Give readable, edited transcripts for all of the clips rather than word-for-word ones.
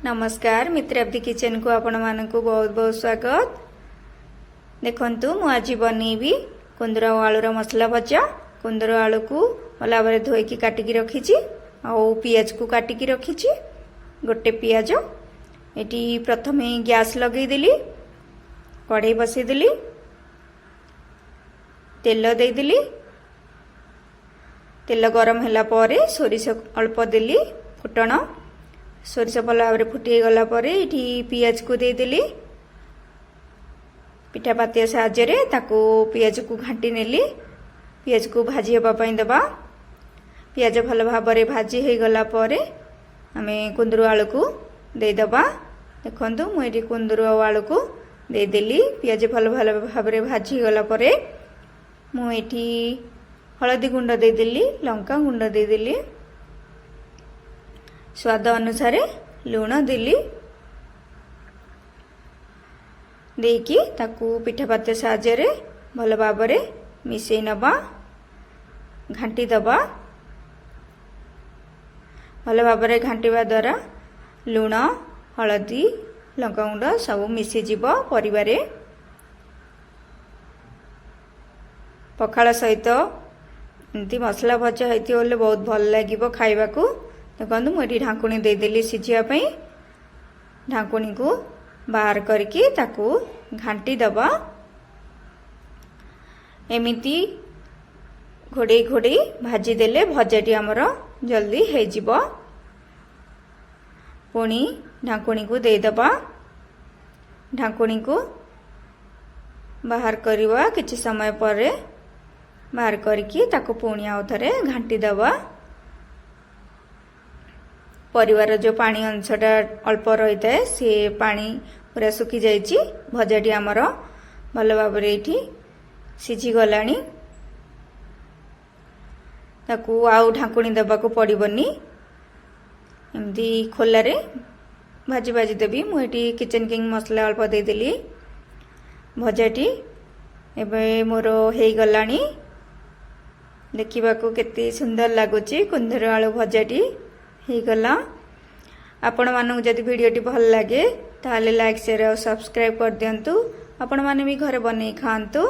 नमस्कार मित्राब्दी किचन को आपण मानकु बहुत बहुत स्वागत। देखंतु मु आज बनेबी कुंदर आलूर मसला भजा। कुंदर आलू को भला भाव धोईकी काटिकी रखी आ पियाज को काटिकी रखी। गोटे पियाज एटी प्रथमे गैस लगेदेली, कढ़ई बसईदेली, तेल देदेली। तेल गरम होला परे सोरिष अल्प देली फुटण। सोरिष भल भाव फुटी गला परे इठी पियाज को देदेली। पिठा पातिया साहाय्य ताको पियाज को घाटी नेली। पियाज को भाजी हेबा पई देबा। पियाज भल भाव भाजी हे गला परे आमे कुंदरू आलू को दे देबा। देखंतु मु एठी कुंदरू आलू को दे देली। पियाज भल भाव भाजी गला परे मु एठी हळदी गुंड दे देली, लंका गुंड दे देली, स्वाद अनुसार लुण देली। देकी ताकू पिठा पातिया साहाय्य भल भाव मिसई नबा, घांटी दबा। भल भाव घांटिबा द्वारा लुण, हळदी, लंका गुंड सब मिसी जीव परिवारे। पखाळ सहित एमती मसला भजा होती बोले बहुत भल लगे खाइबा को। देखो मुझे ढाकुणी देदेली सिझापी। ढाकुणी को बाहर करके ताकू घांटी दबा। एमिती घोड़े घोड़े भाजी देले भजाटी आमर जल्दी हो जिवो। पुणी ढाकुणी को देदबा। ढाकुणी को बाहर करवा किछि समय पर बाहर करके ताको पुणी आउ थरे घांटी दबा। परिवार जो पानी अंशटा अल्प रही है सी पानी पूरा सुखी जाइए। भजाटी आमर भल भाव सिझी गलानी। ताकू आउ ढाकुणी देबाकू पड़बनी। एमती खोलारे भाजी भाजी देवी। मुझे किचन किंग मसला अल्प देदेली। भजाटी एबे मोर हो गलानी। देखा केते सुंदर लगुच कुंदर आलू भजाटी हो गला। आपण मानक जदि वीडियोटी भल लगे ताहले लाइक शेयर और सब्सक्राइब कर दियंतु। आपण माने भी घरे बनै खांतु।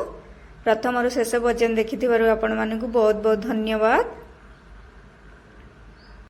प्रथम शेष पर्यंत देखिथिबारु आपण मानकु बहुत बहुत धन्यवाद।